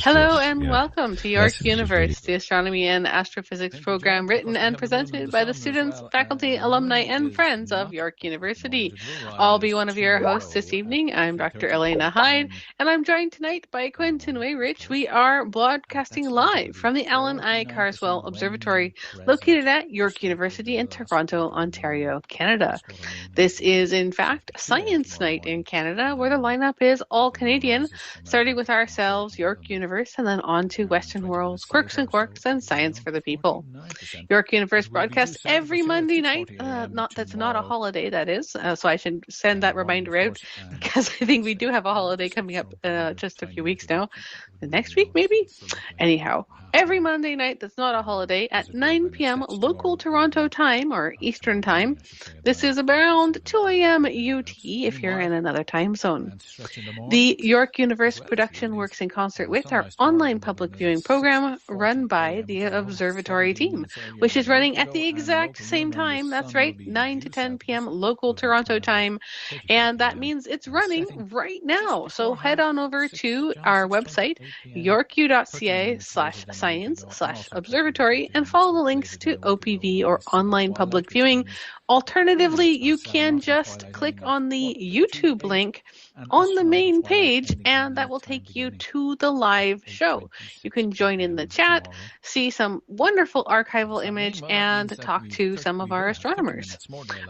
Hello and welcome to York Universe, the astronomy and astrophysics program written and presented by the students, faculty, alumni, and friends of York University. I'll be one of your hosts this evening. I'm Dr. Elena Hyde, and I'm joined tonight by Quentin Wayrich. We are broadcasting live from the Allan Carswell Observatory, located at York University in Toronto, Ontario, Canada. This is, in fact, Science Night in Canada, where the lineup is all Canadian, starting with ourselves, York Universe, and then on to Western Worlds, Quirks and Quarks, and Science for the People. York Universe broadcasts every Monday night. That's not a holiday, that is, so I should send that reminder out, because I think we do have a holiday coming up just a few weeks now. The next week, maybe? Anyhow, every Monday night that's not a holiday at 9 p.m. local Toronto time, or Eastern time. This is around 2 a.m. UT if you're in another time zone. The York Universe production works in concert with our online public viewing program run by the Observatory team, which is running at the exact same time. That's right, 9 to 10 p.m. local Toronto time. And that means it's running right now. So head on over to our website, yorku.ca/science/observatory, and follow the links to OPV or online public viewing. Alternatively, you can just click on the YouTube link on the main page, and that will take you to the live show. You can join in the chat, see some wonderful archival image, and talk to some of our astronomers.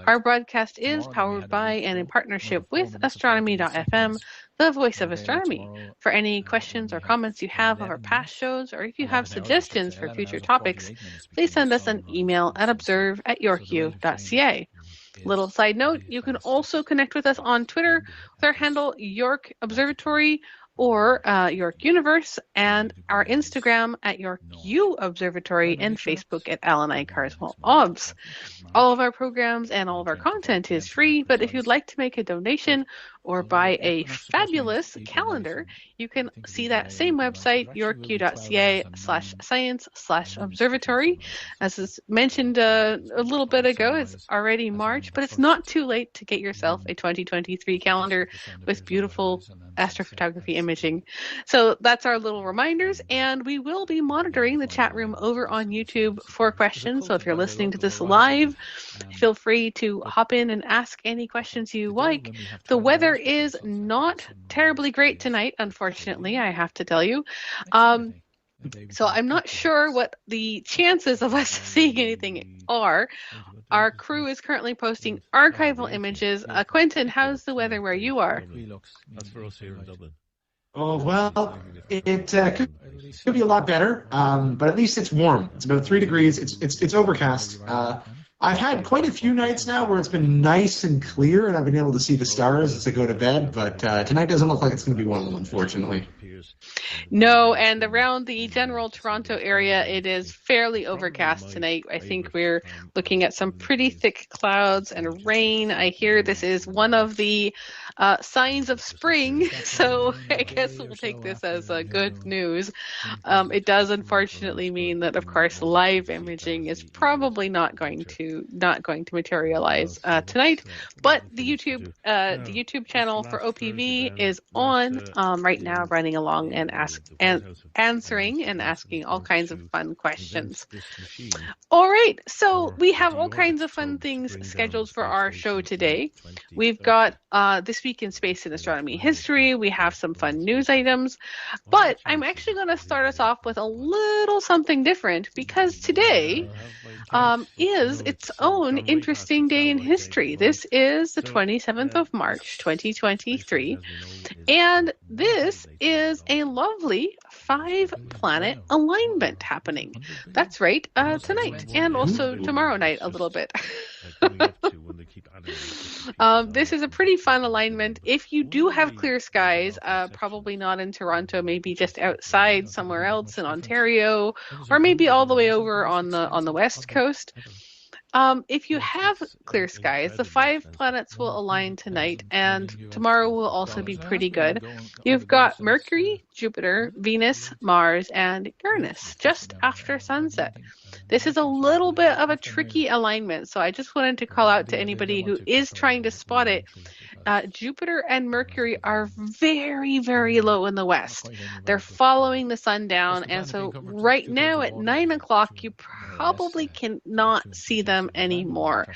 Our broadcast is powered by and in partnership with astronomy.fm, the voice of astronomy. For any questions or comments you have of our past shows, or if you have suggestions for future topics, please send us an email at observe@yorku.ca. Little side note, you can also connect with us on Twitter with our handle York Observatory or York Universe, and our Instagram at York U Observatory, and Facebook at Allan Carswell Obs. All of our programs and all of our content is free, but if you'd like to make a donation or buy a fabulous calendar, you can see that same website, yorku.ca/science/observatory. As is mentioned a little bit ago, it's already March, but it's not too late to get yourself a 2023 calendar with beautiful astrophotography imaging. So that's our little reminders, and we will be monitoring the chat room over on YouTube for questions. So if you're listening to this live, feel free to hop in and ask any questions you like. The weather is not terribly great tonight, unfortunately, I have to tell you. So I'm not sure what the chances of us seeing anything are. Our crew is currently posting archival images. Quentin, how's the weather where you are? Oh, well, it could be a lot better, but at least it's warm. It's about 3 degrees. It's overcast. I've had quite a few nights now where it's been nice and clear, and I've been able to see the stars as I go to bed, but tonight doesn't look like it's going to be one of them, unfortunately. No, and around the general Toronto area, it is fairly overcast tonight. I think we're looking at some pretty thick clouds and rain. I hear this is one of the signs of spring, so I guess we'll take this as good news. It does unfortunately mean that, of course, live imaging is probably not going to materialize tonight. But the YouTube channel for OPV is on right now, running along and answering and asking all kinds of fun questions. All right, so we have all kinds of fun things scheduled for our show today. We've got This Week in Space and Astronomy History. We have some fun news items, but I'm actually going to start us off with a little something different, because today is its own interesting day in history. This is the 27th of March, 2023, and this is a lovely 5-planet alignment happening. That's right, tonight, and also tomorrow night a little bit. This is a pretty fun alignment. If you do have clear skies, probably not in Toronto, maybe just outside somewhere else in Ontario, or maybe all the way over on the west coast. If you have clear skies, the 5 planets will align tonight, and tomorrow will also be pretty good. You've got Mercury, Jupiter, Venus, Mars, and Uranus just after sunset. This is a little bit of a tricky alignment, so I just wanted to call out to anybody who is trying to spot it. Jupiter and Mercury are very, very low in the west. They're following the sun down, and so right now at 9 o'clock, you probably cannot see them anymore.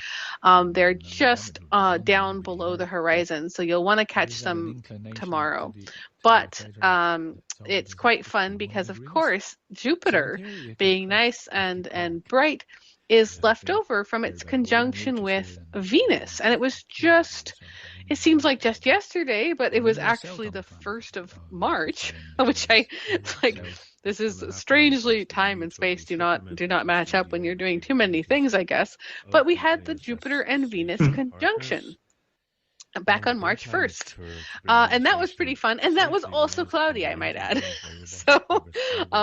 They're just down below the horizon, so you'll want to catch them tomorrow. But it's quite fun because, of course, Jupiter, being nice and bright, is left over from its conjunction with Venus. And it seems like just yesterday, but it was actually the 1st of March, which this is strangely, time and space do not match up when you're doing too many things, I guess. But we had the Jupiter and Venus conjunction back on March 1st. And that was pretty fun. And that was also cloudy, I might add. So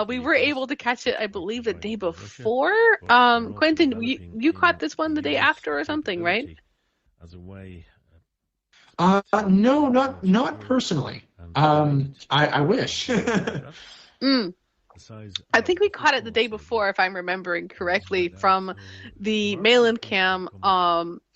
we were able to catch it, I believe, the day before. Quentin, you caught this one the day after or something, right? No, not personally. I wish. I think we caught it the day before, if I'm remembering correctly, from the Malin cam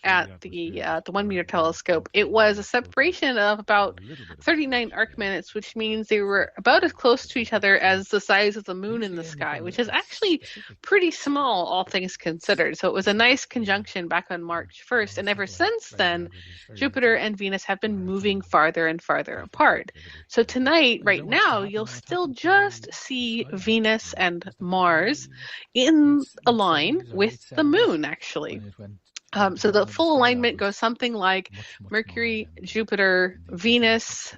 at the 1 meter telescope. It was a separation of about 39 arc minutes, which means they were about as close to each other as the size of the moon in the sky, which is actually pretty small, all things considered. So it was a nice conjunction back on March 1st, and ever since then, Jupiter and Venus have been moving farther and farther apart. So tonight, right now, you'll still just see Venus and Mars in a line with the moon, actually. So the full alignment goes something like Mercury, Jupiter, Venus,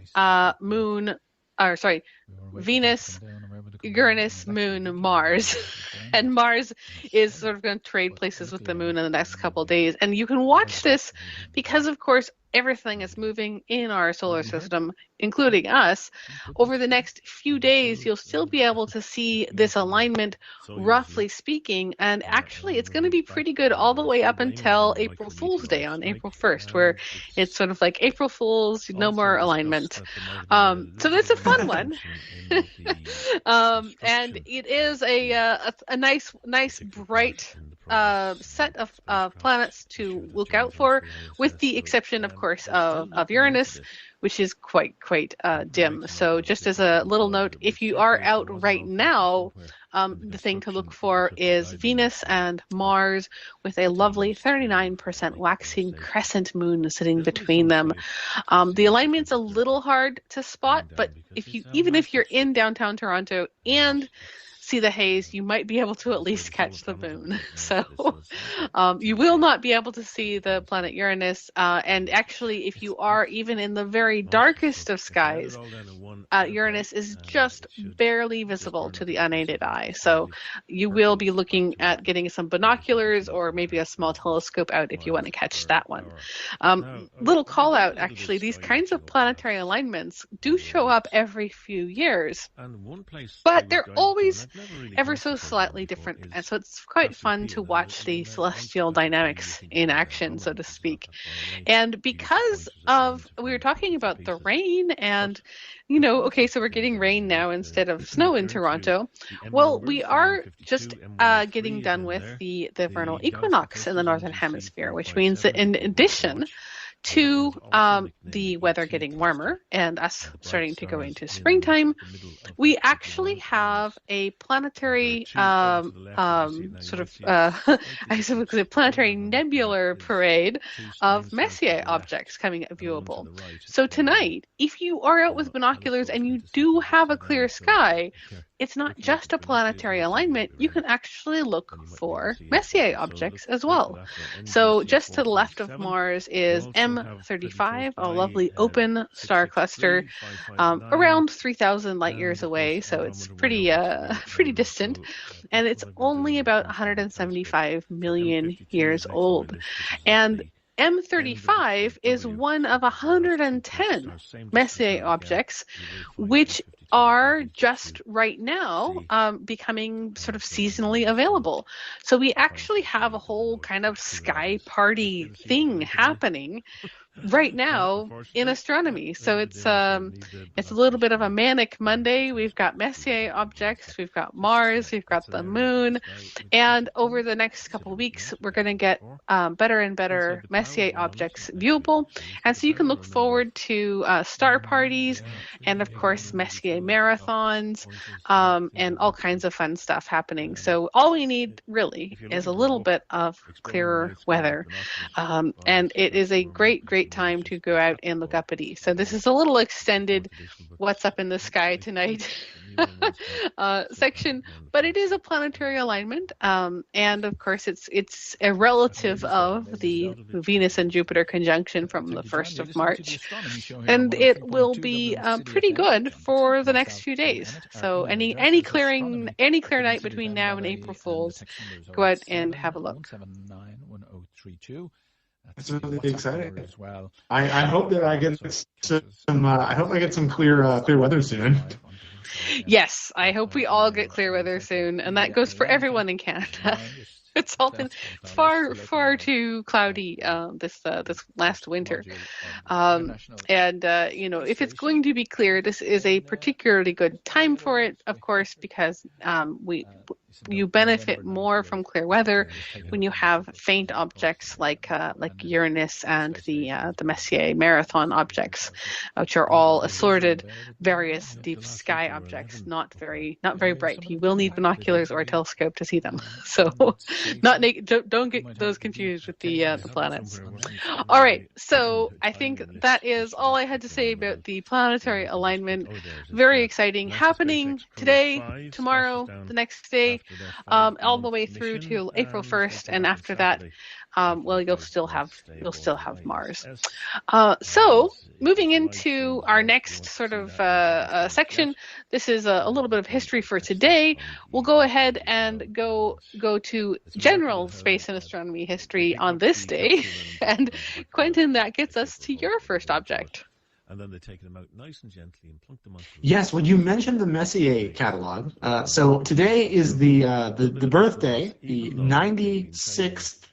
Venus, Uranus, Moon, Mars. And Mars is sort of going to trade places with the moon in the next couple of days. And you can watch this because, of course, everything is moving in our solar system, including us. Over the next few days, you'll still be able to see this alignment, roughly speaking, and actually it's going to be pretty good all the way up until April Fool's Day on April 1st, where it's sort of like April Fool's, no more alignment. So that's a fun one. And it is a nice, bright set of planets to look out for, with the exception, of course, of Uranus, which is quite dim. So just as a little note, if you are out right now, the thing to look for is Venus and Mars with a lovely 39% waxing crescent moon sitting between them. The alignment's a little hard to spot, but even if you're in downtown Toronto and see the haze, you might be able to at least catch the moon. So you will not be able to see the planet Uranus. And actually, if you are even in the very darkest of skies, Uranus is just barely visible to the unaided eye. So you will be looking at getting some binoculars or maybe a small telescope out if you want to catch that one. Little call out, actually, these kinds of planetary alignments do show up every few years, but they're always ever so slightly different. And so it's quite fun to watch the celestial dynamics in action, so to speak. And because we were talking about the rain and, so we're getting rain now instead of snow in Toronto. Well, we are just getting done with the vernal equinox in the Northern Hemisphere, which means that in addition to the weather getting warmer and us starting to go into springtime, we actually have a planetary I suppose a planetary nebular parade of Messier objects coming viewable. So tonight, if you are out with binoculars and you do have a clear sky, it's not just a planetary alignment. You can actually look for Messier objects as well. So just to the left of Mars is M35, a lovely open star cluster, around 3,000 light years away. So it's pretty distant, and it's only about 175 million years old. And M35 is one of 110 Messier objects, which are just right now becoming sort of seasonally available. So we actually have a whole kind of sky party thing happening right now in astronomy. So it's a little bit of a manic Monday. We've got Messier objects, we've got Mars, we've got the moon, and over the next couple of weeks, we're going to get better and better Messier objects viewable. And so you can look forward to star parties and, of course, Messier marathons and all kinds of fun stuff happening. So all we need really is a little bit of clearer weather. And it is a great time to go out and look up at E. So this is a little extended what's up in the sky tonight section, but it is a planetary alignment. And of course, it's a relative of the Venus and Jupiter conjunction from the 1st of March. And it will be pretty good for the next few days. So any clear night between now and April Fools, go out and have a look. That's really exciting. I hope that I get some clear weather soon. Yes, I hope we all get clear weather soon, and that goes for everyone in Canada. It's all been far too cloudy this last winter, and if it's going to be clear, this is a particularly good time for it, of course, because you benefit more from clear weather when you have faint objects like Uranus and the Messier marathon objects, which are all assorted various deep sky objects, not very bright. You will need binoculars or a telescope to see them. So don't get those confused with the planets. All right, so I think that is all I had to say about the planetary alignment. Very exciting, happening today, tomorrow, the next day, all the way through to April 1st, and after that, you'll still have Mars. So moving into our next sort of section, this is a little bit of history for today. We'll go ahead and go to general space and astronomy history on this day. And Quentin, that gets us to your first object. And then they take them out nice and gently and plunk them onto the... Yes, well, you mentioned the Messier catalog. So today is the birthday, the 96th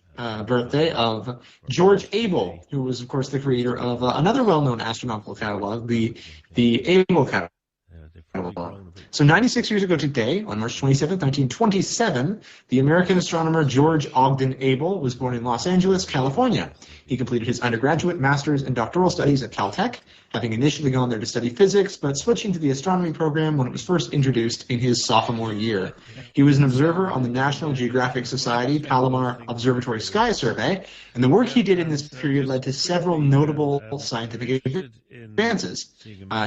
birthday of George Abel, who was, of course, the creator of another well-known astronomical catalog, the Abel catalog. So 96 years ago today, on March 27, 1927, the American astronomer George Ogden Abel was born in Los Angeles, California. He completed his undergraduate, master's, and doctoral studies at Caltech, having initially gone there to study physics, but switching to the astronomy program when it was first introduced in his sophomore year. He was an observer on the National Geographic Society Palomar Observatory Sky Survey, and the work he did in this period led to several notable scientific advances.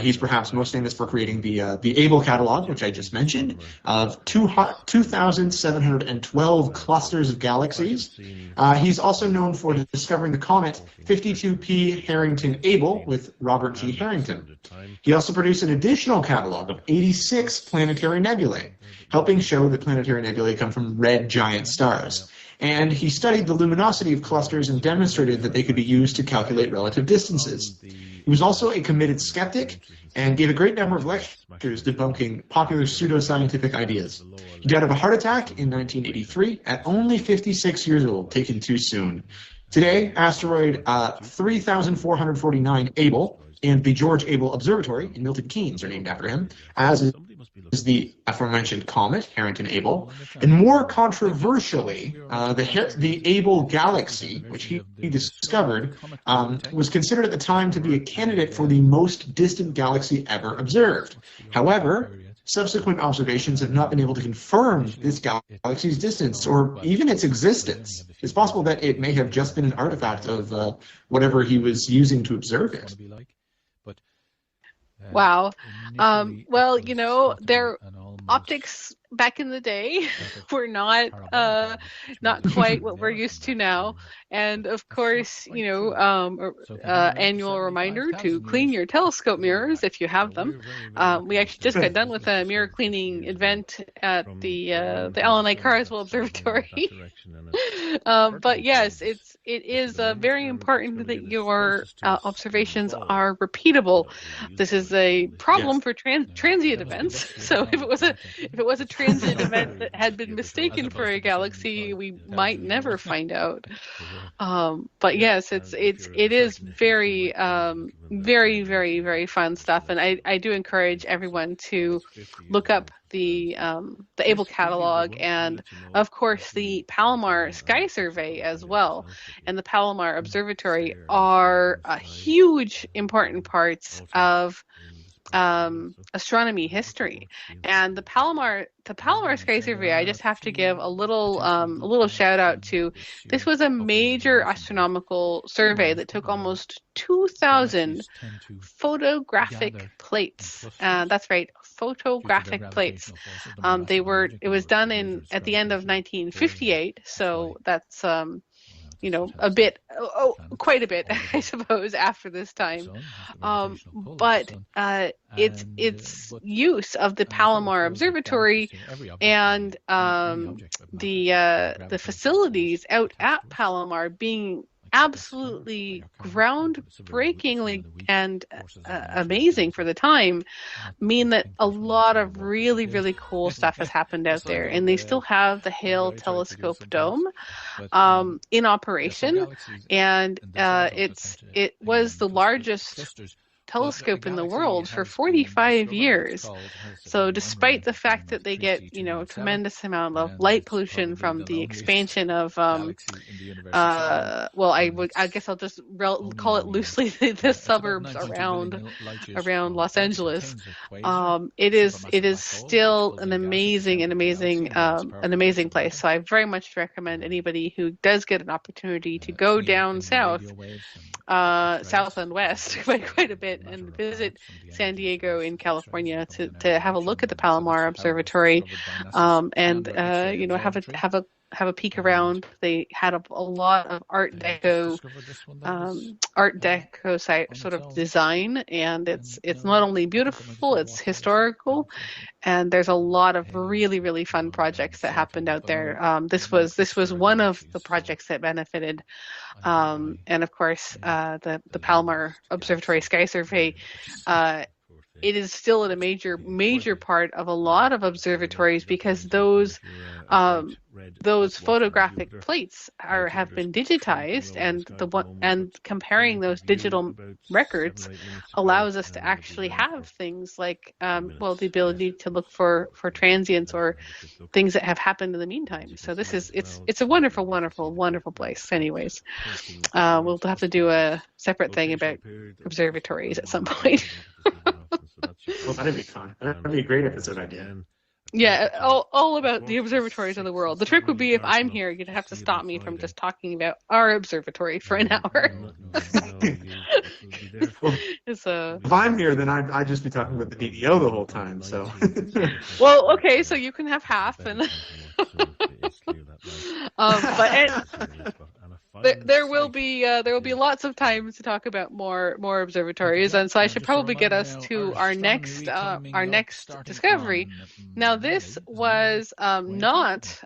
He's perhaps most famous for creating the Abel catalog, which I just mentioned, of 2,712 clusters of galaxies. He's also known for discovering the comet 52P Harrington-Abel with Robert G. Harrington. He also produced an additional catalog of 86 planetary nebulae, helping show that planetary nebulae come from red giant stars. And he studied the luminosity of clusters and demonstrated that they could be used to calculate relative distances. He was also a committed skeptic and gave a great number of lectures debunking popular pseudoscientific ideas. He died of a heart attack in 1983 at only 56 years old, taken too soon. Today, asteroid 3449 Abel and the George Abel Observatory in Milton Keynes are named after him, as is the aforementioned comet, Harrington-Abel. And more controversially, the Abel galaxy, which he discovered, was considered at the time to be a candidate for the most distant galaxy ever observed. However, subsequent observations have not been able to confirm this galaxy's distance or even its existence. It's possible that it may have just been an artifact of whatever he was using to observe it. Wow. Their optics back in the day were not quite what we're used to now. And of course, annual reminder to clean your telescope mirrors if you have them. We actually just got done with a mirror cleaning event at the Allan Carswell Observatory. But yes, it is very important that your observations are repeatable. This is a problem for transient events. So if it was a transient transient event that had been mistaken for a galaxy we might never find out. But yes, it is very, very, very, very fun stuff, and I do encourage everyone to look up the Able catalog, and of course the Palomar Sky Survey as well, and the Palomar Observatory are huge important parts of astronomy history. And the Palomar Sky Survey, I just have to give a little shout out to. This was a major astronomical survey that took almost 2,000 photographic plates. That's right, photographic plates. It was done at the end of 1958, so that's quite a bit, I suppose, after this time. But its use of the Palomar Observatory and the facilities out at Palomar being absolutely groundbreakingly and amazing for the time mean that a lot of really, really cool stuff has happened out there. And they still have the Hale Telescope Dome in operation, and it was the largest telescope in the world for 45 years. So despite the fact that they get, tremendous amount of light pollution from the expansion of, I guess I'll just call it loosely the suburbs around Los Angeles. It is still an amazing place. So I very much recommend anybody who does get an opportunity to go down south and west quite a bit and visit San Diego in California to have a look at the Palomar Observatory, and have a peek around. They had a lot of Art Deco sort of design, and it's not only beautiful, it's historical, and there's a lot of really, really fun projects that happened out there. This was one of the projects that benefited, and of course the Palomar Observatory Sky Survey. It is still a major part of a lot of observatories, because those photographic plates have been digitized, and comparing those digital records allows us to actually have things like the ability to look for transients or things that have happened in the meantime. So it's a wonderful place. Anyways, we'll have to do a separate thing about observatories at some point. Well, that'd be fun. That'd be a great episode idea. Yeah, all about the observatories of the world. The trick would be, if I'm here, you'd have to stop me from just talking about our observatory for an hour. If I'm here, then I'd just be talking about the DDO the whole time. So. Well, okay, so you can have half, and there will be lots of time to talk about more observatories, and so I should probably get us to our next discovery. Now, this was not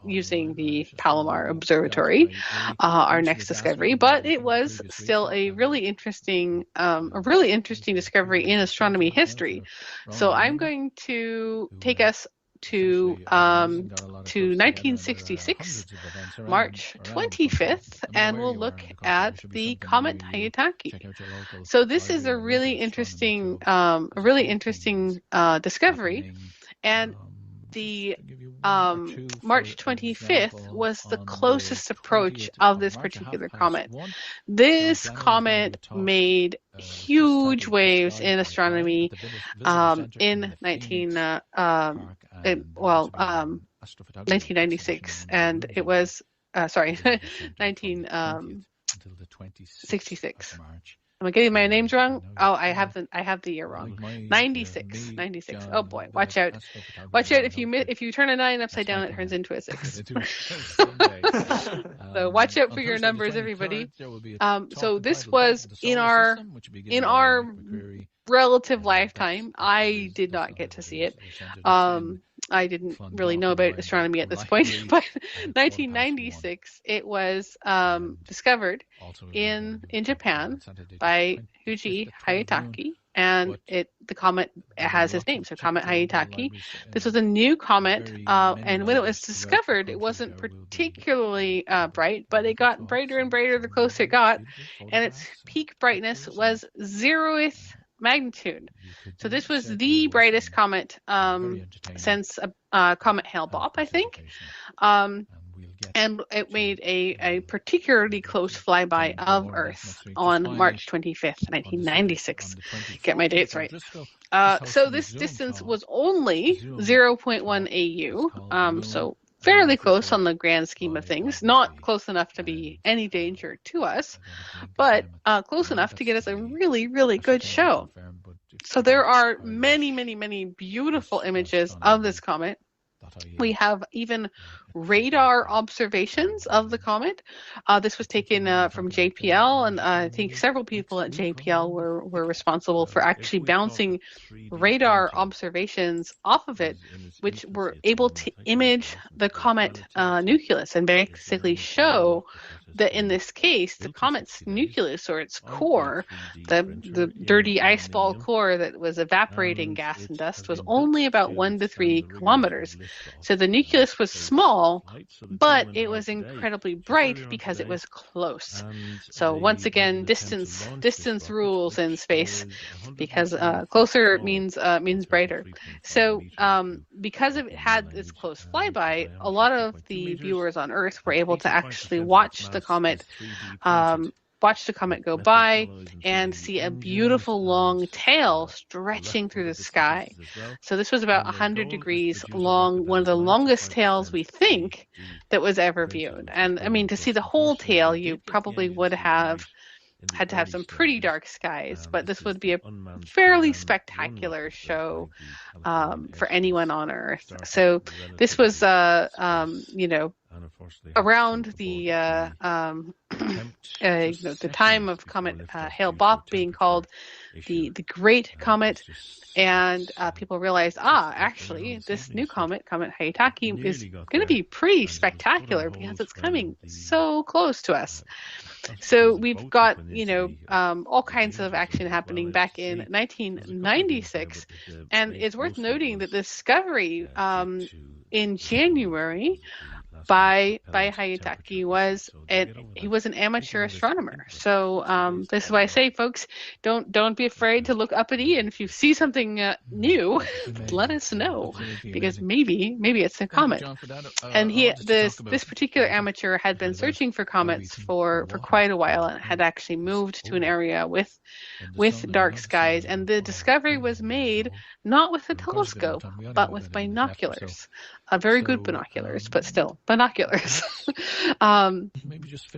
using the Palomar Observatory, our next discovery, but it was still a really interesting discovery in astronomy history. So I'm going to take us to 1966, March 25th, and we'll look at the comet Hyakutake. So this is a really interesting discovery, and the March 25th was the closest approach of this particular comet. This comet made huge waves in astronomy in 1996, and it was 1966. Am I getting my names wrong? Oh, I have the year wrong. 96. Oh boy, watch out! If you turn a 9 upside down, it turns into a 6. So watch out for your numbers, everybody. So this was in our relative lifetime, I did not get to see it. I didn't really know about astronomy at this point, but 1996 it was discovered in Japan by Huji Hayataki, and the comet has his name, so Comet Hayataki. This was a new comet, and when it was discovered, it wasn't particularly bright, but it got brighter and brighter the closer it got, and its peak brightness was 0th magnitude. So this was the brightest comet since Comet Hale-Bopp, I think. And it made a particularly close flyby of Earth on March 25th, 1996. Get my dates right. So this distance was only 0.1 AU, so fairly close on the grand scheme of things. Not close enough to be any danger to us, but close enough to get us a really, really good show. So there are many, many, many beautiful images of this comet. We have even radar observations of the comet. This was taken from JPL, and I think several people at JPL were responsible for actually bouncing radar observations off of it, which were able to image the comet nucleus and basically show that in this case, the comet's nucleus, or its core, the dirty ice ball core that was evaporating gas and dust, was only about 1 to 3 kilometers. So the nucleus was small, but it was incredibly bright because it was close. So once again, distance rules in space, because closer means brighter. So because it had this close flyby, a lot of the viewers on Earth were able to actually watch the comet go by and see a beautiful long tail stretching through the sky. So this was about 100 degrees long, one of the longest tails we think that was ever viewed. And I mean, to see the whole tail, you probably would have had to have some pretty dark skies, but this would be a fairly spectacular show for anyone on Earth. So this was, around the the time of Comet Hale-Bopp being called the Great Comet, and people realized, actually, this new comet, Comet Hayataki, is going to be pretty spectacular because it's coming so close to us. So we've got, all kinds of action happening back in 1996, and it's worth noting that the discovery in January by Hayataki was he was an amateur astronomer. So this is why I say, folks, don't be afraid to look up at Ian if you see something new. Let us know, because maybe it's a comet. And this particular amateur had been searching for comets for quite a while, and had actually moved to an area with dark skies. And the discovery was made not with a telescope, but with binoculars. Very good binoculars, but still binoculars.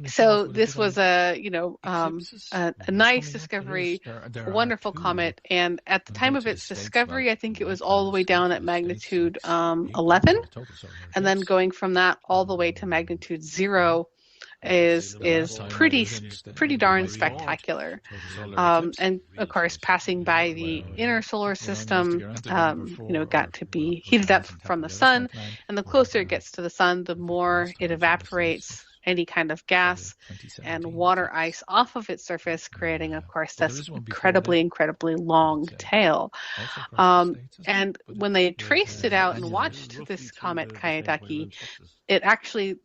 So this was a nice discovery, a wonderful comet. And at the time of its discovery, I think it was all the way down at magnitude 11, and then going from that all the way to magnitude 0 is pretty darn spectacular. And of course, passing by the inner solar system, got to be heated up from the sun, and the closer it gets to the sun, the more it evaporates any kind of gas and water ice off of its surface, creating, of course, this incredibly long tail. And when they traced it out and watched this comet Hayataki, it actually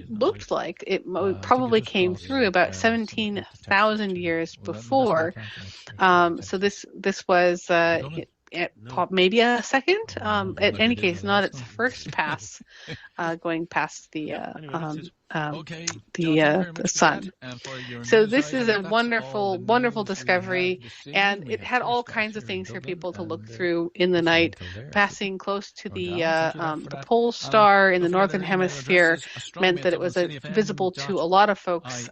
looked like it probably came through about 17,000 years before. So this was maybe a second. In any case, not its first pass, going past the sun. So this is a wonderful discovery, and it had all kinds of things for people to look through in the night. Passing close to the pole star in the northern hemisphere meant that it was visible to a lot of folks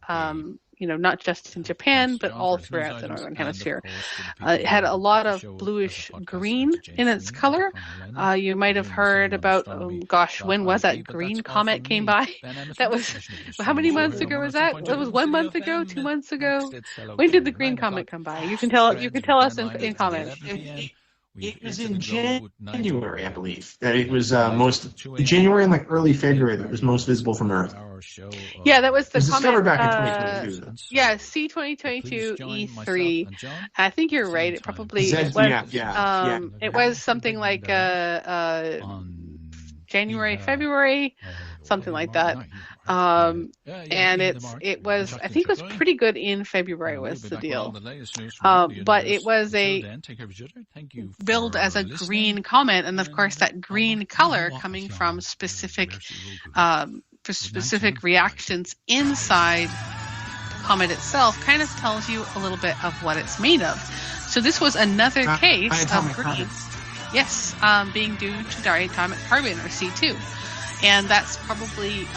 not just in Japan, but all throughout the Northern Hemisphere. It had a lot of bluish green in its color. You might have heard about, when was that green comet came by? That was, how many months ago was that? That was 1 month ago, 2 months ago? When did the green comet come by? You can tell us in comments. It was in January, I believe. That it was in January and early February that it was most visible from Earth. Yeah, that was the comet. Discovered back in 2022. Yeah, C2022 E3. I think you're right. It probably it was something like January, February, something like that. And it was pretty good in February was the deal. But it was billed as a green comet, and of course that green color coming from specific reactions inside the comet itself kind of tells you a little bit of what it's made of. So this was another case of green. Yes, being due to diatomic carbon, or C2. And that's probably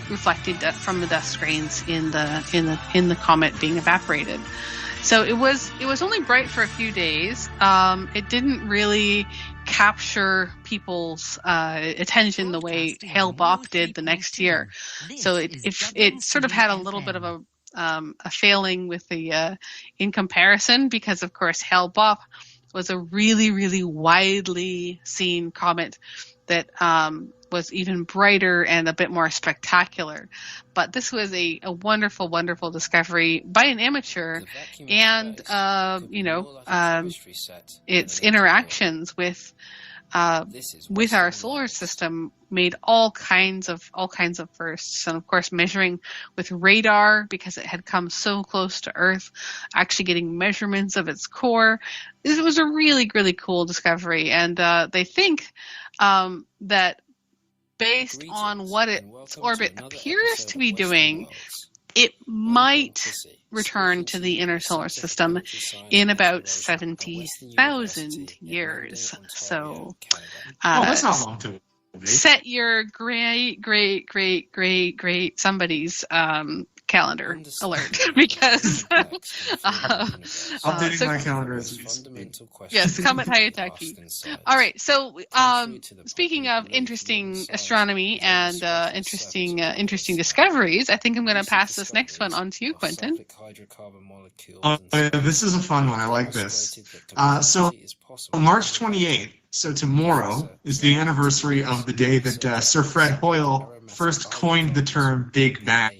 reflected from the dust grains in the comet being evaporated. So it was only bright for a few days. It didn't really capture people's attention the way Hale-Bopp did the next year. So it sort of had a little bit of a failing with the in comparison, because of course Hale-Bopp was a really, really widely seen comet that was even brighter and a bit more spectacular. But this was a wonderful, wonderful discovery by an amateur, and its interactions with our solar system made all kinds of firsts. And of course, measuring with radar, because it had come so close to Earth, actually getting measurements of its core. This was a really, really cool discovery. And they think that based on what its orbit appears to be doing, it might return to the inner solar system in about 70,000 years. So, that's not long to wait. Set your great somebody's calendar alert, because updating my calendar as we speak. Yes, Comet Hyakutake. All right, so speaking of interesting astronomy and interesting discoveries, I think I'm going to pass this next one on to you, Quentin. This is a fun one. I like this. So March 28th, so tomorrow, is the anniversary of the day that Sir Fred Hoyle first coined the term Big Bang.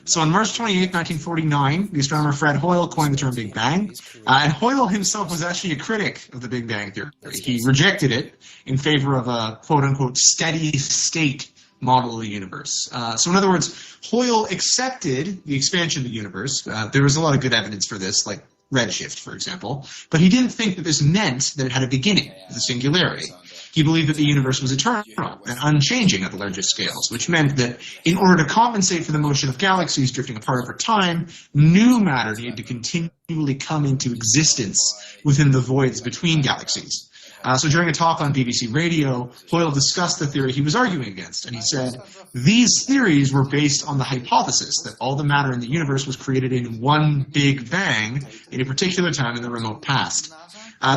So on March 28, 1949, the astronomer Fred Hoyle coined the term Big Bang. And Hoyle himself was actually a critic of the Big Bang theory. He rejected it in favor of a quote-unquote steady state model of the universe. So in other words, Hoyle accepted the expansion of the universe. There was a lot of good evidence for this, like redshift, for example. But he didn't think that this meant that it had a beginning, the singularity. He believed that the universe was eternal and unchanging at the largest scales, which meant that in order to compensate for the motion of galaxies drifting apart over time, new matter needed to continually come into existence within the voids between galaxies. So during a talk on BBC Radio, Hoyle discussed the theory he was arguing against, and he said, these theories were based on the hypothesis that all the matter in the universe was created in one big bang at a particular time in the remote past.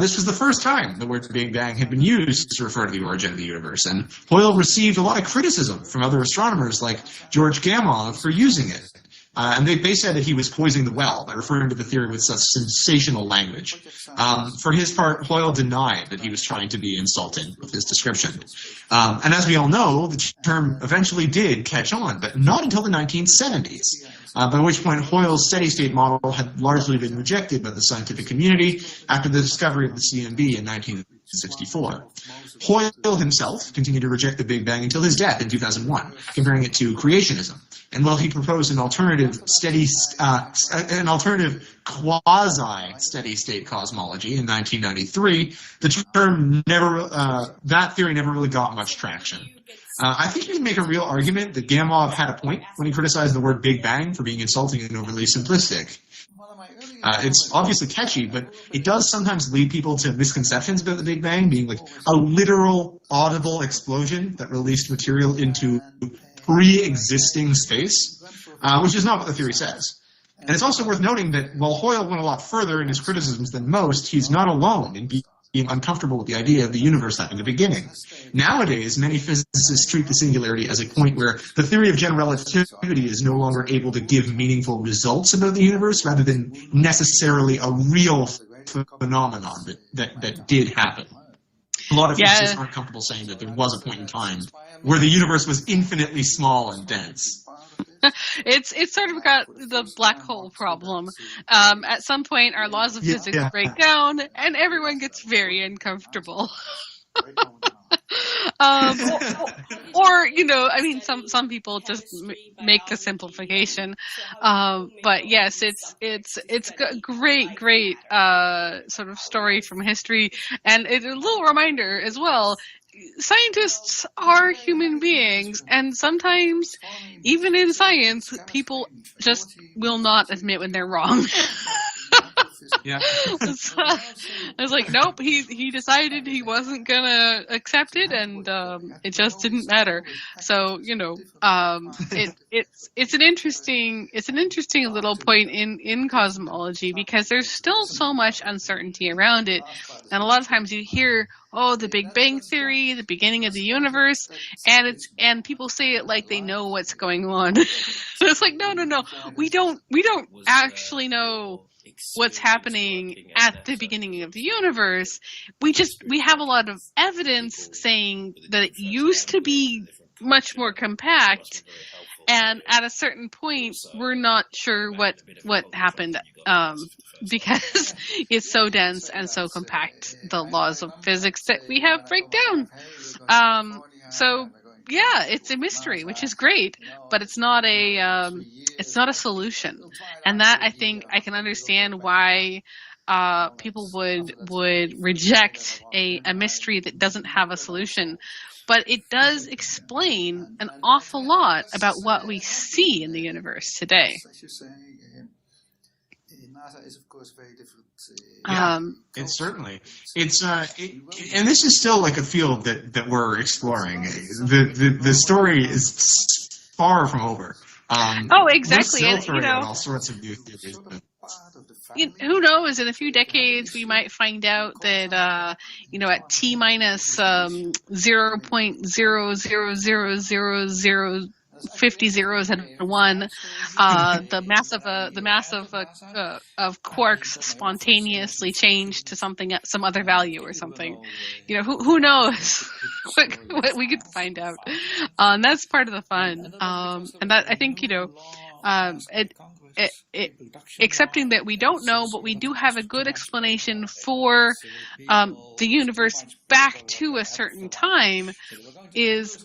This was the first time the word Big Bang had been used to refer to the origin of the universe, and Hoyle received a lot of criticism from other astronomers like George Gamow for using it. And they said that he was poisoning the well by referring to the theory with such sensational language. For his part, Hoyle denied that he was trying to be insulting with his description. And as we all know, the term eventually did catch on, but not until the 1970s. By which point Hoyle's steady-state model had largely been rejected by the scientific community after the discovery of the CMB in 1964. Hoyle himself continued to reject the Big Bang until his death in 2001, comparing it to creationism. And while he proposed an alternative quasi-steady-state cosmology in 1993, that theory never really got much traction. I think you can make a real argument that Gamow had a point when he criticized the word Big Bang for being insulting and overly simplistic. It's obviously catchy, but it does sometimes lead people to misconceptions about the Big Bang being like a literal, audible explosion that released material into pre-existing space. which is not what the theory says. And it's also worth noting that while Hoyle went a lot further in his criticisms than most, he's not alone in being uncomfortable with the idea of the universe having a beginning. Nowadays, many physicists treat the singularity as a point where the theory of general relativity is no longer able to give meaningful results about the universe, rather than necessarily a real phenomenon that did happen. A lot of physicists aren't comfortable saying that there was a point in time where the universe was infinitely small and dense. It's sort of got the black hole problem. At some point, our laws of physics break down, and everyone gets very uncomfortable. Or I mean, some people just make the simplification. But yes, it's a great sort of story from history, and it's a little reminder as well. Scientists are human beings, and sometimes, even in science, people just will not admit when they're wrong. Yeah. So, I was like, nope, he decided he wasn't gonna accept it, and it just didn't matter. So it's an interesting little point in cosmology, because there's still so much uncertainty around it, and a lot of times you hear, oh, the Big Bang Theory, the beginning of the universe, and people say it like they know what's going on. It's like, no, we don't actually know what's happening at the beginning of the universe. We have a lot of evidence saying that it used to be much more compact, and at a certain point we're not sure what happened, because it's so dense and so compact, the laws of physics that we have break down. So yeah, it's a mystery, which is great, but it's not a solution. And that, I think, I can understand why people would reject a mystery that doesn't have a solution. But it does explain an awful lot about what we see in the universe today. It's certainly. And this is still like a field that we're exploring. The story is far from over. Exactly. We're still throwing out all sorts of new theories. Who knows? In a few decades, we might find out that at T minus 0.0000050 zeros and 1, the mass of quarks spontaneously changed to some other value or something. Who knows what we could find out. And that's part of the fun. And that, I think, accepting that we don't know, but we do have a good explanation for the universe back to a certain time is,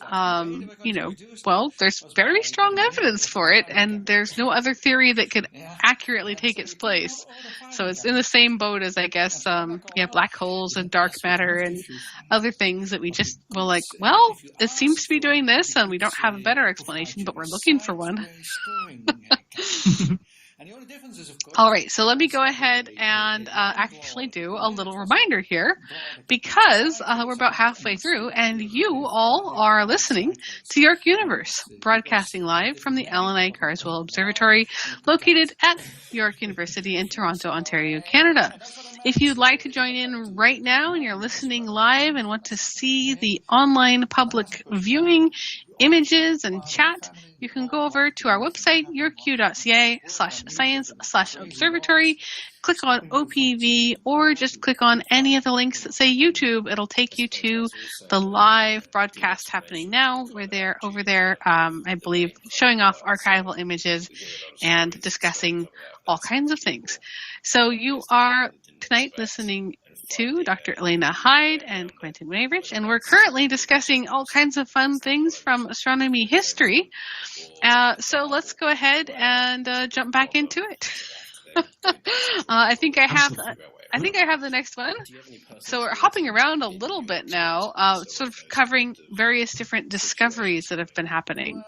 there's very strong evidence for it, and there's no other theory that could accurately take its place. So it's in the same boat as, I guess, black holes and dark matter and other things that we just were like, well, it seems to be doing this, and we don't have a better explanation, but we're looking for one. All right, so let me go ahead and actually do a little reminder here, because we're about halfway through, and you all are listening to York Universe, broadcasting live from the Allan Carswell Observatory, located at York University in Toronto, Ontario, Canada. If you'd like to join in right now and you're listening live and want to see the online public viewing images and chat, you can go over to our website, yorku.ca/science/observatory, click on OPV, or just click on any of the links that say YouTube. It'll take you to the live broadcast happening now, where they're over there, I believe, showing off archival images and discussing all kinds of things. So you are tonight listening to Dr. Elena Hyde and Quentin Wayrich, and we're currently discussing all kinds of fun things from astronomy history. So let's go ahead and jump back into it. I think I have the next one. So we're hopping around a little bit now, sort of covering various different discoveries that have been happening.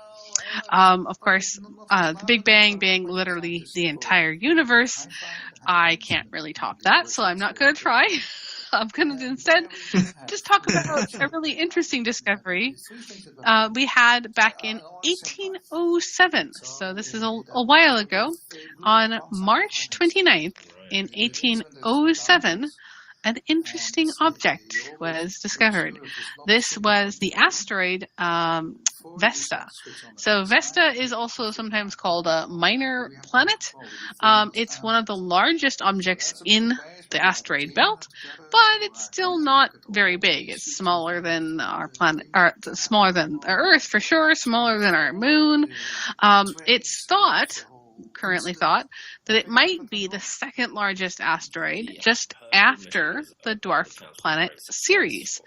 Of course, the Big Bang being literally the entire universe. I can't really top that, so I'm not going to try. I'm going to instead just talk about a really interesting discovery we had back in 1807. So this is a while ago. On March 29th in 1807, an interesting object was discovered. This was the asteroid Vesta. So Vesta is also sometimes called a minor planet. It's one of the largest objects in the asteroid belt, but it's still not very big. It's smaller than our planet, or smaller than our Earth for sure, smaller than our moon. It's currently thought, that it might be the second largest asteroid just after the dwarf planet Ceres.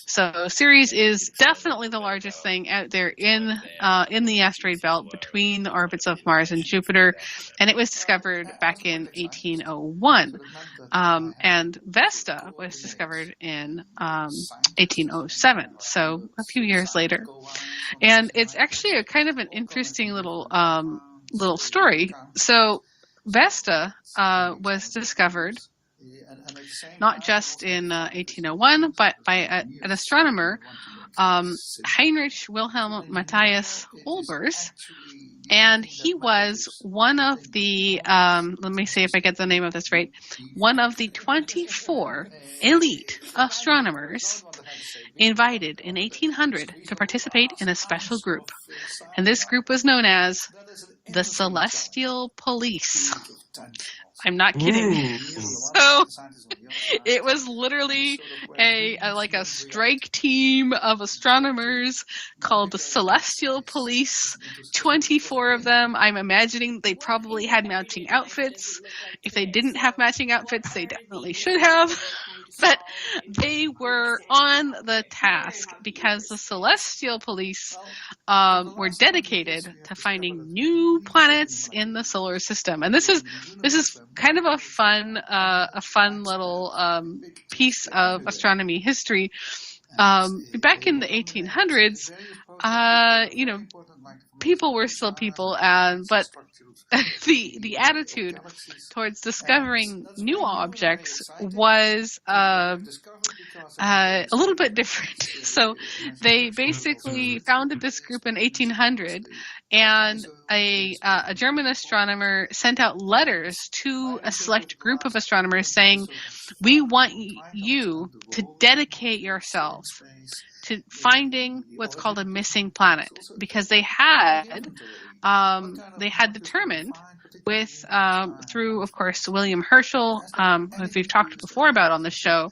So Ceres is definitely the largest thing out there in the asteroid belt between the orbits of Mars and Jupiter, and it was discovered back in 1801. And Vesta was discovered in 1807, so a few years later. And it's actually a kind of an interesting little story. So Vesta was discovered not just in 1801, but by an astronomer, Heinrich Wilhelm Matthias Olbers. And he was one of the, let me see if I get the name of this right, one of the 24 elite astronomers invited in 1800 to participate in a special group. And this group was known as the Celestial Police. I'm not kidding. So it was literally a strike team of astronomers called the Celestial Police. 24 of them. I'm imagining they probably had matching outfits. If they didn't have matching outfits, they definitely should have. But they were on the task because the Celestial Police were dedicated to finding new planets in the solar system. And this is kind of a fun little piece of astronomy history. Back in the 1800s, people were still people, but the attitude towards discovering new objects was a little bit different. So they basically founded this group in 1800, and a German astronomer sent out letters to a select group of astronomers saying, "We want you to dedicate yourself to finding what's called a missing planet," because they had determined through, of course, William Herschel, as we've talked before about on the show,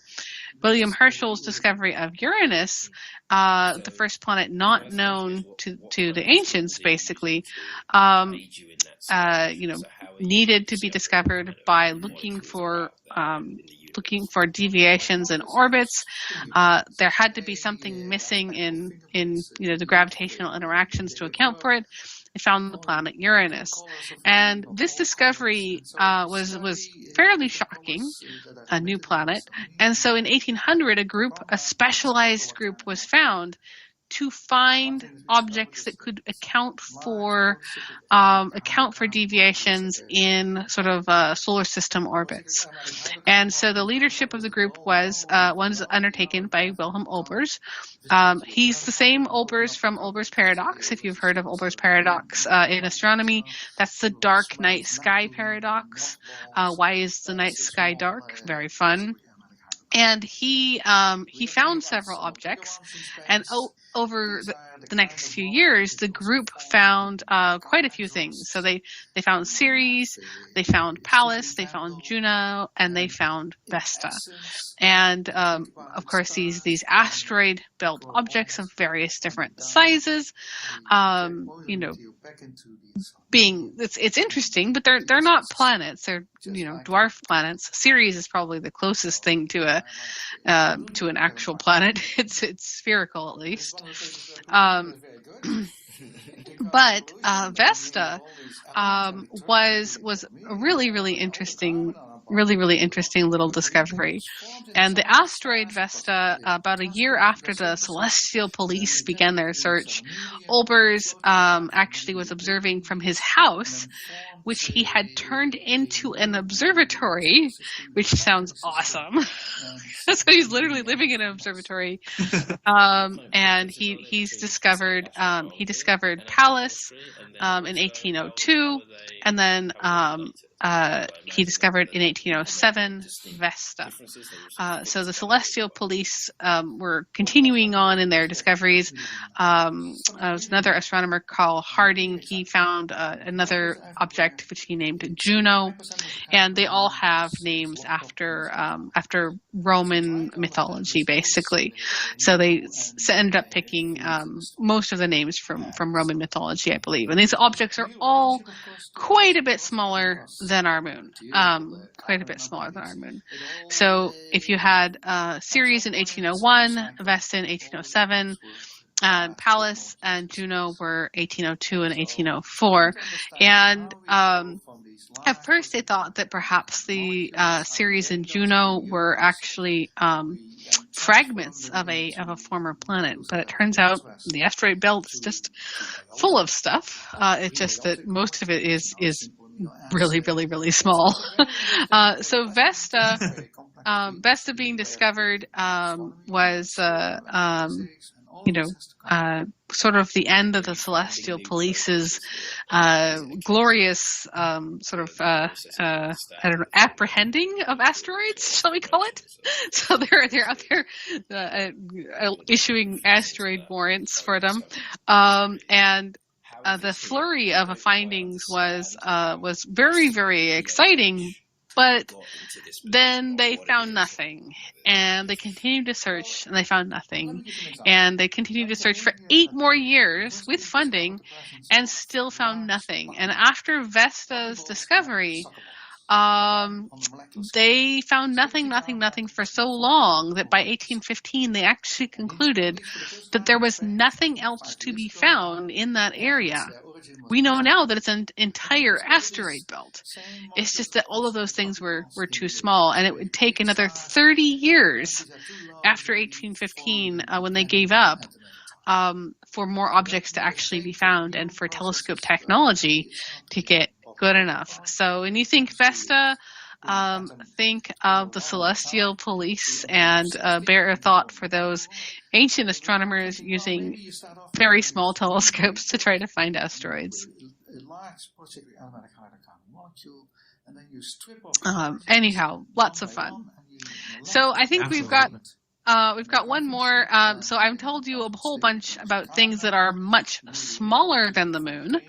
William Herschel's discovery of Uranus, the first planet not known to the ancients, basically, needed to be discovered by looking for deviations in orbits. There had to be something missing in the gravitational interactions to account for it. They found the planet Uranus, and this discovery was fairly shocking, a new planet. And so in 1800, a specialized group was found to find objects that could account for deviations in sort of solar system orbits. And so the leadership of the group was undertaken by Wilhelm Olbers. He's the same Olbers from Olbers paradox. If you've heard of Olbers paradox in astronomy, that's the dark night sky paradox. Why is the night sky dark? Very fun. And he found several objects, and over the next few years, the group found quite a few things. So they found Ceres, they found Pallas, they found Juno, and they found Vesta. And of course, these asteroid belt objects of various different sizes, it's interesting, but they're not planets. They're dwarf planets. Ceres is probably the closest thing to an actual planet. It's spherical, at least. But Vesta was a really, really interesting really, really interesting little discovery. And the asteroid Vesta, about a year after the Celestial Police began their search, Olbers actually was observing from his house, which he had turned into an observatory, which sounds awesome. So he's literally living in an observatory. And he discovered Pallas in 1802, and then he discovered in 1807 Vesta. So the Celestial Police were continuing on in their discoveries. There's another astronomer called Harding. He found another object which he named Juno, and they all have names after Roman mythology, basically. So they ended up picking most of the names from Roman mythology, I believe. And these objects are all quite a bit smaller than our moon. Quite a bit smaller than our moon. So if you had Ceres in 1801, Vesta in 1807, Pallas and Juno were 1802 and 1804. And at first they thought that perhaps the Ceres and Juno were actually fragments of a former planet, but it turns out the asteroid belt is just full of stuff. It's just that most of it is really, really, really small. So Vesta being discovered was sort of the end of the Celestial Police's glorious apprehending of asteroids, shall we call it? So they're out there issuing asteroid warrants for them, and the flurry of findings was very, very exciting. But then they found nothing, and they continued to search, and they found nothing, and they continued to search for 8 more years with funding, and still found nothing. And after Vesta's discovery, they found nothing for so long that by 1815 they actually concluded that there was nothing else to be found in that area. We know now that it's an entire asteroid belt. It's just that all of those things were too small, and it would take another 30 years after 1815 when they gave up for more objects to actually be found and for telescope technology to get good enough. So when you think Vesta, think of the Celestial Police, and bear a thought for those ancient astronomers using very small telescopes to try to find asteroids. Anyhow, lots of fun. So I think we've got one more. So I've told you a whole bunch about things that are much smaller than the moon.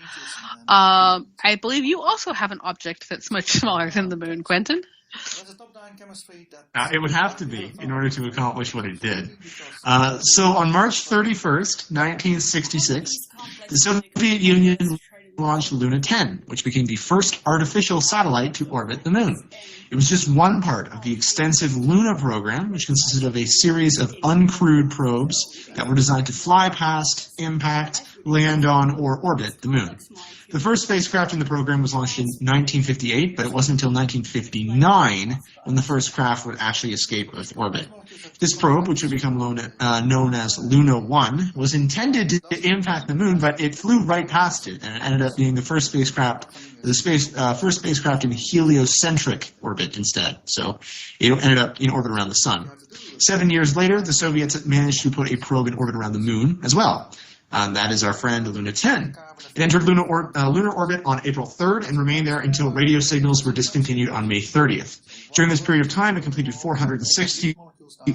I believe you also have an object that's much smaller than the moon, Quentin. It would have to be in order to accomplish what it did. So on March 31st, 1966, the Soviet Union launched Luna 10, which became the first artificial satellite to orbit the moon. It was just one part of the extensive Luna program, which consisted of a series of uncrewed probes that were designed to fly past, impact, land on, or orbit the moon. The first spacecraft in the program was launched in 1958, but it wasn't until 1959 when the first craft would actually escape Earth orbit. This probe, which would become known as Luna 1, was intended to impact the moon, but it flew right past it, and it ended up being the first spacecraft in heliocentric orbit instead. So it ended up in orbit around the sun. 7 years later, the Soviets managed to put a probe in orbit around the moon as well. That is our friend Luna 10. It entered lunar orbit on April 3rd and remained there until radio signals were discontinued on May 30th. During this period of time, it completed 460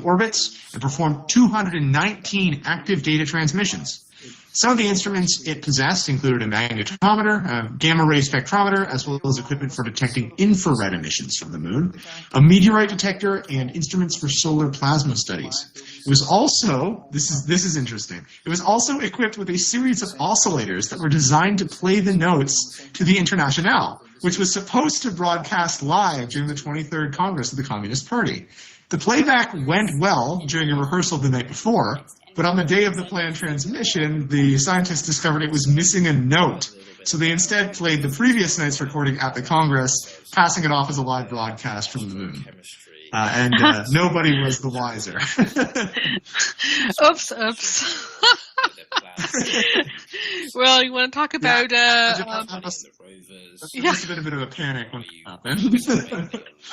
orbits and performed 219 active data transmissions. Some of the instruments it possessed included a magnetometer, a gamma-ray spectrometer, as well as equipment for detecting infrared emissions from the moon, a meteorite detector, and instruments for solar plasma studies. It was also, this is interesting, it was also equipped with a series of oscillators that were designed to play the notes to the Internationale, which was supposed to broadcast live during the 23rd Congress of the Communist Party. The playback went well during a rehearsal the night before, but on the day of the planned transmission, the scientists discovered it was missing a note. So they instead played the previous night's recording at the Congress, passing it off as a live broadcast from the moon. And nobody was the wiser. Oops. Well, you want to talk about... Just a bit of a panic when it happened.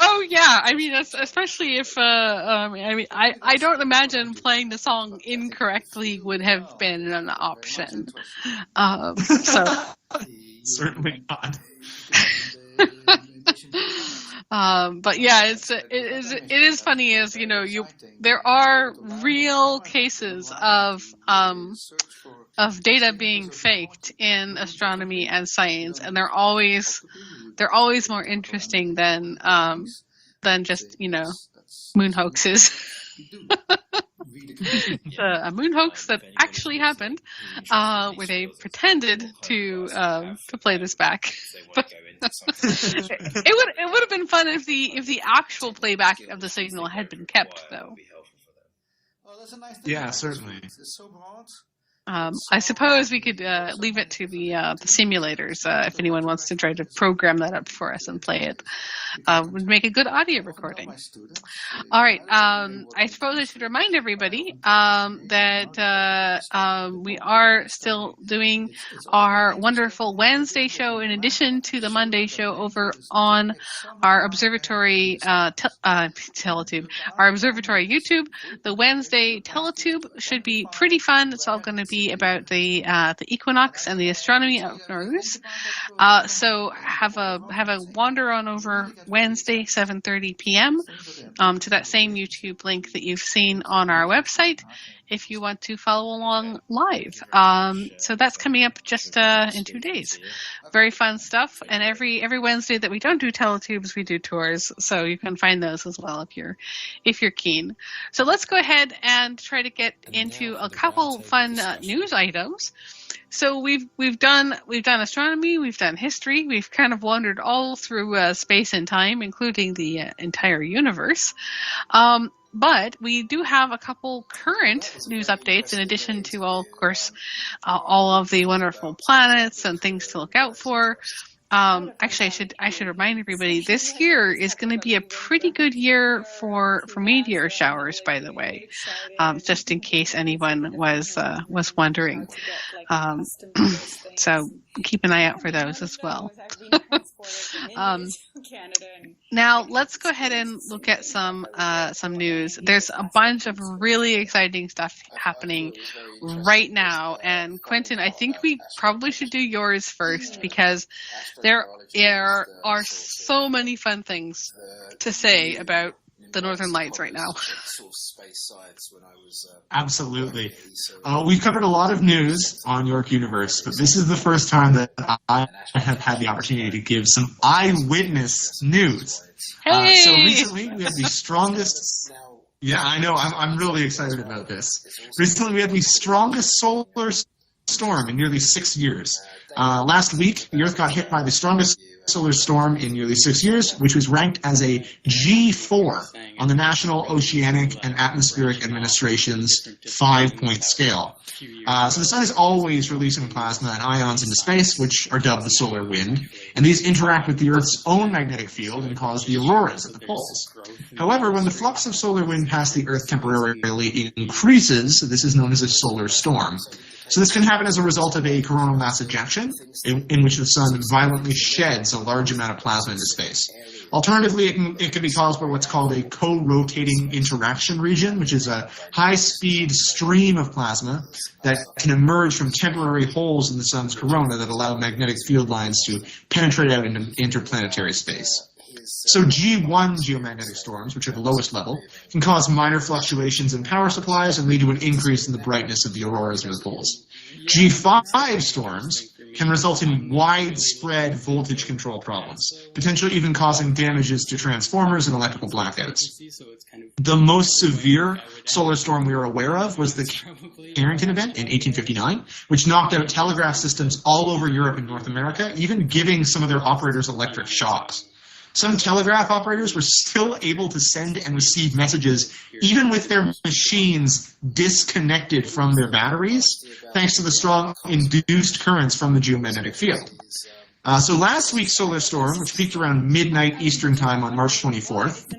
Oh, yeah. I mean, especially if... I don't imagine playing the song incorrectly would have been an option. So... Certainly not. But yeah, it is funny as there are real cases of data being faked in astronomy and science, and they're always more interesting than just moon hoaxes. A moon hoax that actually happened, where they pretended to play this back. But it would have been fun if the actual playback of the signal had been kept, though. Yeah, certainly. I suppose we could leave it to the simulators if anyone wants to try to program that up for us and play it. Would make a good audio recording. All right. I suppose I should remind everybody that we are still doing our wonderful Wednesday show in addition to the Monday show over on our Observatory Teletube, our Observatory YouTube. The Wednesday Teletube should be pretty fun. It's all going to be about the equinox and the astronomy outdoors. So have a wander on over Wednesday, 7:30 p.m. To that same YouTube link that you've seen on our website if you want to follow along live. So that's coming up just in 2 days. Very fun stuff. And every Wednesday that we don't do teletubes, we do tours. So you can find those as well if you're keen. So let's go ahead and try to get into a couple fun news items. So we've done astronomy, we've done history, we've kind of wandered all through space and time, including the entire universe. But we do have a couple current news updates in addition to all of the wonderful planets and things to look out for. Actually, I should remind everybody, this year is going to be a pretty good year for meteor showers, by the way, just in case anyone was wondering. So keep an eye out for those as well. Now let's go ahead and look at some news. There's a bunch of really exciting stuff happening right now, and Quentin, I think we probably should do yours first because there are so many fun things to say about the Northern Lights right now. Absolutely. We've covered a lot of news on York Universe, but this is the first time that I have had the opportunity to give some eyewitness news. Hey! So recently we had the strongest... Yeah, I know. I'm really excited about this. Recently we had the strongest solar storm in nearly 6 years. Last week, the Earth got hit by the strongest solar storm in nearly 6 years, which was ranked as a G4 on the National Oceanic and Atmospheric Administration's 5-point scale. So the sun is always releasing plasma and ions into space, which are dubbed the solar wind, and these interact with the Earth's own magnetic field and cause the auroras at the poles. However, when the flux of solar wind past the Earth temporarily increases, this is known as a solar storm. So this can happen as a result of a coronal mass ejection, in which the sun violently sheds a large amount of plasma into space. Alternatively, it can be caused by what's called a co-rotating interaction region, which is a high-speed stream of plasma that can emerge from temporary holes in the sun's corona that allow magnetic field lines to penetrate out into interplanetary space. So G1 geomagnetic storms, which are the lowest level, can cause minor fluctuations in power supplies and lead to an increase in the brightness of the auroras near the poles. G5 storms can result in widespread voltage control problems, potentially even causing damages to transformers and electrical blackouts. The most severe solar storm we are aware of was the Carrington event in 1859, which knocked out telegraph systems all over Europe and North America, even giving some of their operators electric shocks. Some telegraph operators were still able to send and receive messages even with their machines disconnected from their batteries, thanks to the strong induced currents from the geomagnetic field. So last week's solar storm, which peaked around midnight Eastern time on March 24th,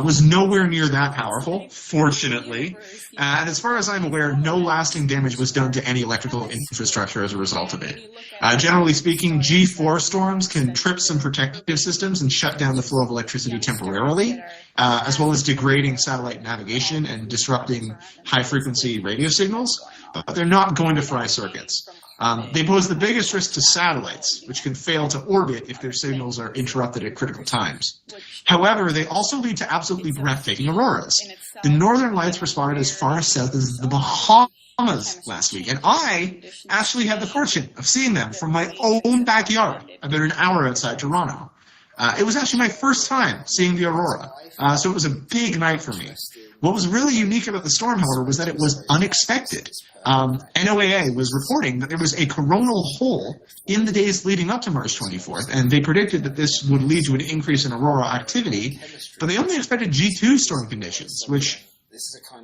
was nowhere near that powerful, fortunately. And as far as I'm aware, no lasting damage was done to any electrical infrastructure as a result of it. Generally speaking, G4 storms can trip some protective systems and shut down the flow of electricity temporarily, as well as degrading satellite navigation and disrupting high-frequency radio signals, but they're not going to fry circuits. They pose the biggest risk to satellites, which can fail to orbit if their signals are interrupted at critical times. However, they also lead to absolutely breathtaking auroras. The northern lights were spotted as far south as the Bahamas last week, and I actually had the fortune of seeing them from my own backyard, about an hour outside Toronto. It was actually my first time seeing the aurora, so it was a big night for me. What was really unique about the storm, however, was that it was unexpected. NOAA was reporting that there was a coronal hole in the days leading up to March 24th, and they predicted that this would lead to an increase in aurora activity, but they only expected G2 storm conditions, which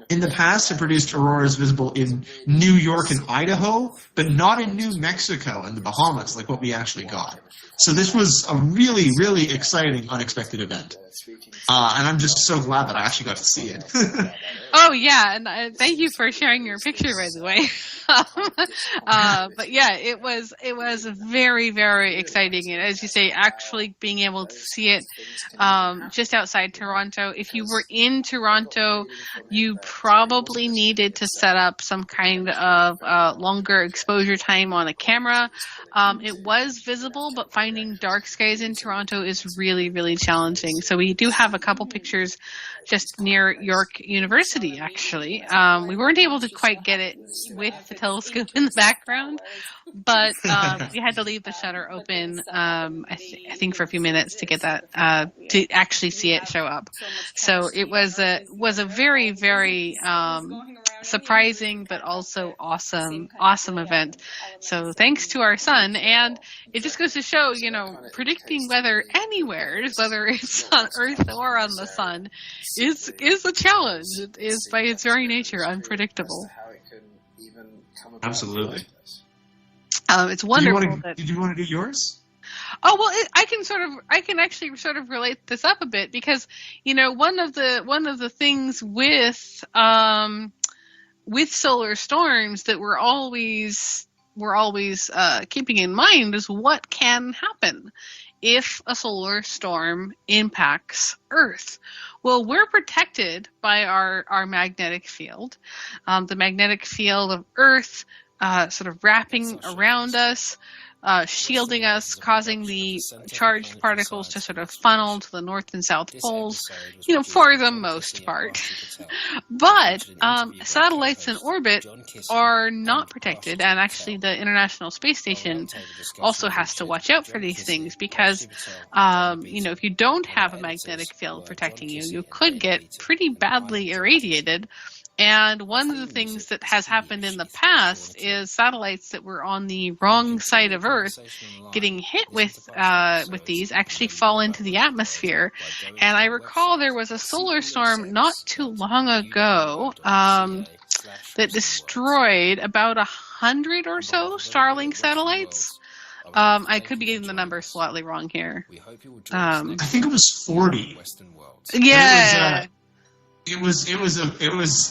in the past have produced auroras visible in New York and Idaho, but not in New Mexico and the Bahamas like what we actually got. So this was a really, really exciting, unexpected event. And I'm just so glad that I actually got to see it. Oh, yeah, and thank you for sharing your picture, by the way. But yeah, it was very, very exciting. And as you say, actually being able to see it just outside Toronto. If you were in Toronto, you probably needed to set up some kind of longer exposure time on a camera. It was visible, but finding dark skies in Toronto is really, really challenging. So we do have a couple pictures just near York University, actually. We weren't able to quite get it with the telescope in the background, but we had to leave the shutter open, I think for a few minutes to get that, to actually see it show up. So it was a very, very surprising but also awesome event. So thanks to our son, and it just goes to show, predicting weather anywhere, whether it's on Earth or on the sun, is a challenge. It is by its very nature unpredictable. Absolutely. It's wonderful. Did you want to do yours? Oh, well, I can actually sort of relate this up a bit because, one of the things with solar storms that we're always keeping in mind is what can happen if a solar storm impacts Earth. Well, we're protected by our magnetic field. The magnetic field of Earth sort of wrapping around us, shielding us, causing the charged particles to sort of funnel to the north and south poles, for the most part. But satellites in orbit are not protected, and actually the International Space Station also has to watch out for these things because, if you don't have a magnetic field protecting you, you could get pretty badly irradiated. And one of the things that has happened in the past is satellites that were on the wrong side of Earth getting hit with these actually fall into the atmosphere. And I recall there was a solar storm not too long ago that destroyed about 100 or so Starlink satellites. I could be getting the numbers slightly wrong here. I think it was 40. Yeah. It was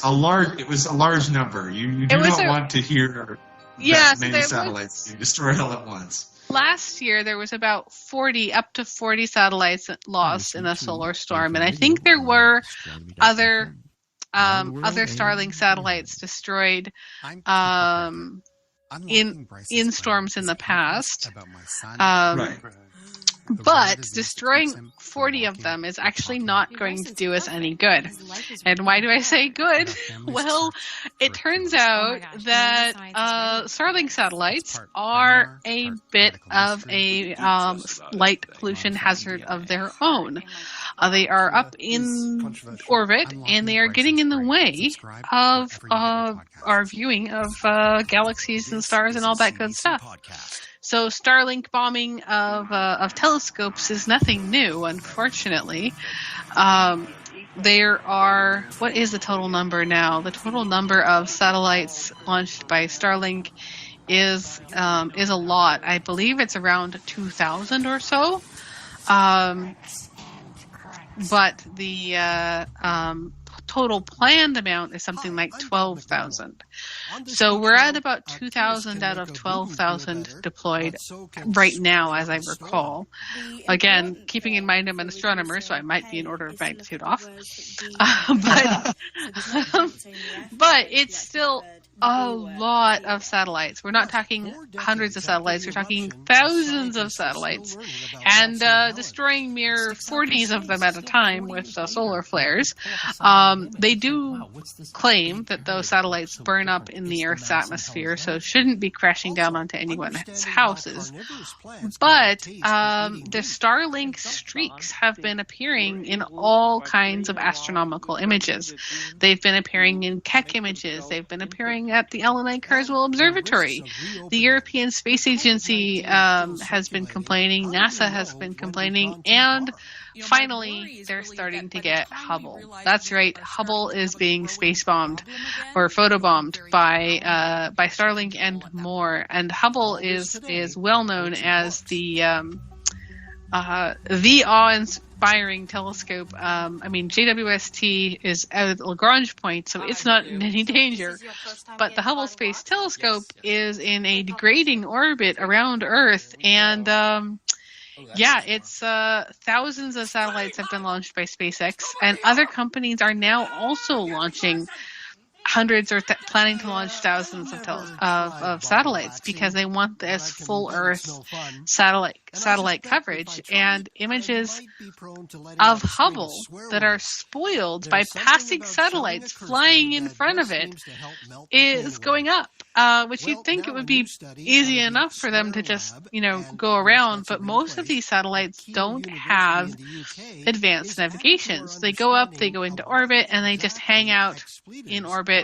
a large number. You do not want to hear that many satellites being destroyed all at once. Last year there was about up to 40 satellites lost in a solar storm, and I think there were other Starlink satellites destroyed in storms in the past. Right. But destroying 40 of them is actually not going to do us any good. And why do I say good? Well, it turns out that Starlink satellites are a bit of a light pollution hazard of their own. They are up in orbit, and they are getting in the way of our viewing of galaxies and stars and all that good stuff. So Starlink bombing of telescopes is nothing new, unfortunately. There are, what is the total number now? The total number of satellites launched by Starlink is a lot. I believe it's around 2,000 or so. But the total planned amount is something like 12,000. So we're at about 2,000 out of 12,000 deployed right now, as I recall. Again, keeping in mind I'm an astronomer, so I might be an order of magnitude off. But it's still a lot of satellites. We're not talking hundreds of satellites. We're talking thousands of satellites, and destroying mere 40s of them at a time with solar flares. They do claim that those satellites burn up in the Earth's atmosphere, so shouldn't be crashing down onto anyone's houses. But the Starlink streaks have been appearing in all kinds of astronomical images. They've been appearing in Keck images. They've been appearing at the Allan and Carswell Observatory. The European Space Agency has been complaining. NASA has been complaining. And finally, they're starting to get Hubble. That's right. Hubble is being space bombed or photobombed by Starlink and more. And Hubble is well known as the awe-inspiring telescope. JWST is out at the Lagrange point, so it's not in any danger. But the Hubble Space Telescope is in a degrading orbit around Earth, and it's thousands of satellites have been launched by SpaceX, and other companies are now also launching hundreds or planning to launch thousands of satellites because they want this full Earth satellite coverage, and images of Hubble that are spoiled by passing satellites flying in front of it is going up. Which you'd think it would be easy enough for them to just, go around, but most of these satellites don't have advanced navigation. So they go up, they go into orbit, and they just hang out in orbit.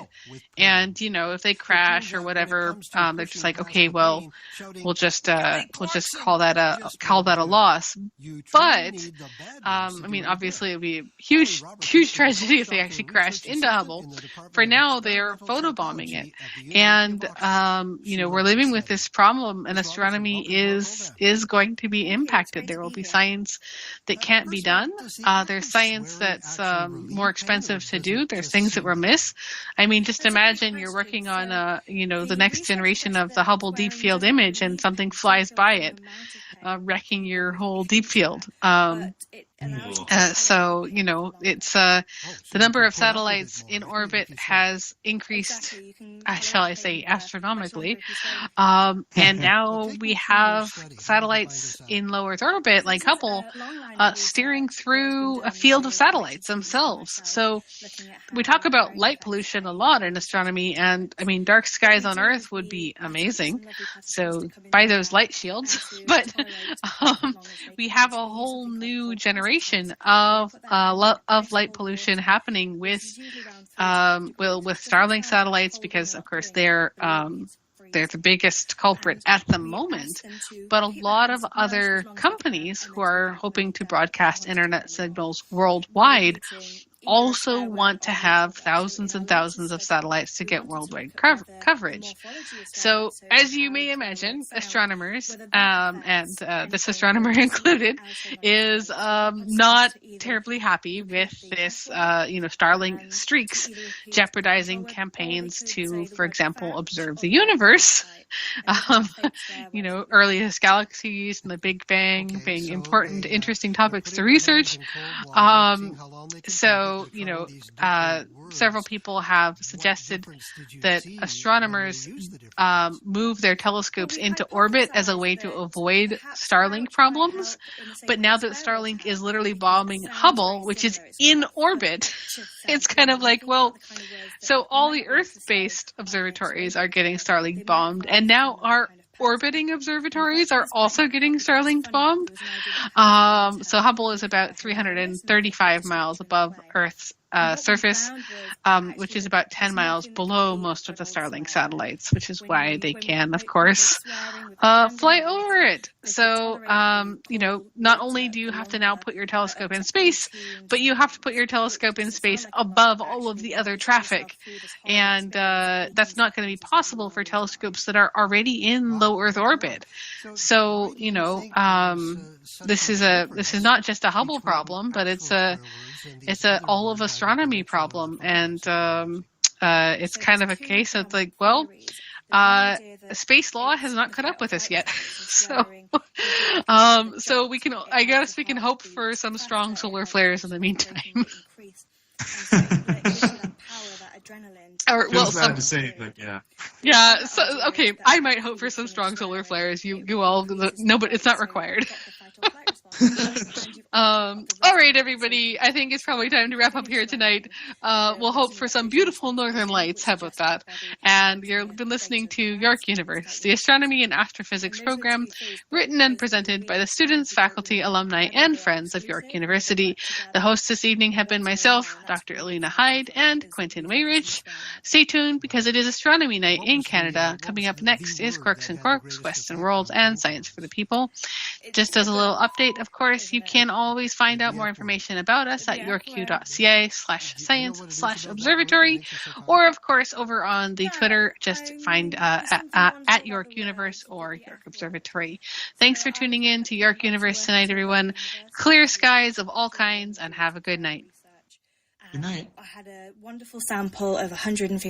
And, if they crash or whatever, they're just like, okay, well, we'll just call that a loss. But, obviously it would be a huge tragedy if they actually crashed into Hubble. For now, they're photobombing it. And, we're living with this problem, and astronomy is going to be impacted. There will be science that can't be done. There's science that's more expensive to do. There's things that we'll miss. Just imagine you're working on, the next generation of the Hubble Deep Field image, and something flies by it, wrecking your whole deep field. It's the number of satellites in orbit has increased, shall I say, astronomically. And now we have satellites in low Earth orbit, like Hubble, steering through a field of satellites themselves. So we talk about light pollution a lot in astronomy, and dark skies on Earth would be amazing. So buy those light shields. But we have a whole new generation of light pollution happening with Starlink satellites, because of course they're the biggest culprit at the moment, but a lot of other companies who are hoping to broadcast internet signals worldwide also want to have thousands and thousands of satellites to get worldwide coverage. So, as you may imagine, astronomers, and this astronomer included, is not terribly happy with this, Starlink streaks jeopardizing campaigns to, for example, observe the universe. Earliest galaxies and the Big Bang being important, interesting topics to research. Several people have suggested that astronomers move their telescopes into orbit as a way to avoid Starlink problems. But now that Starlink is literally bombing Hubble, which is in orbit, it's kind of like, well, so all the Earth-based observatories are getting Starlink bombed, and now our orbiting observatories are also getting Starlink bombed. So Hubble is about 335 miles above Earth's surface, which is about 10 miles below most of the Starlink satellites, which is why they can, of course, Fly over it. So, not only do you have to now put your telescope in space, but you have to put your telescope in space above all of the other traffic. And that's not going to be possible for telescopes that are already in low Earth orbit. So, this is not just a Hubble problem, but it's a all of astronomy problem. And it's kind of a case of like, well, space law has not caught up with us yet. So we can hope for some strong solar flares in the meantime. Or well, sad to say, but yeah. Yeah. So okay, I might hope for some strong solar flares. You all no, but it's not required. All right, everybody. I think it's probably time to wrap up here tonight. We'll hope for some beautiful northern lights. How about that? And you've been listening to York Universe, the astronomy and astrophysics program, written and presented by the students, faculty, alumni, and friends of York University. The hosts this evening have been myself, Dr. Alina Hyde, and Quentin Wayrich. Stay tuned because it is Astronomy Night in Canada. Coming up next is Quirks and Quarks, Western World, and Science for the People. Just as a little update, of course, you can always find out more information about us at yorku.ca/science/observatory, or of course over on the Twitter, just find at York Universe or York Observatory. Thanks for tuning in to York Universe tonight, everyone. Clear skies of all kinds, and have a good night. Good night. I had a wonderful sample of 150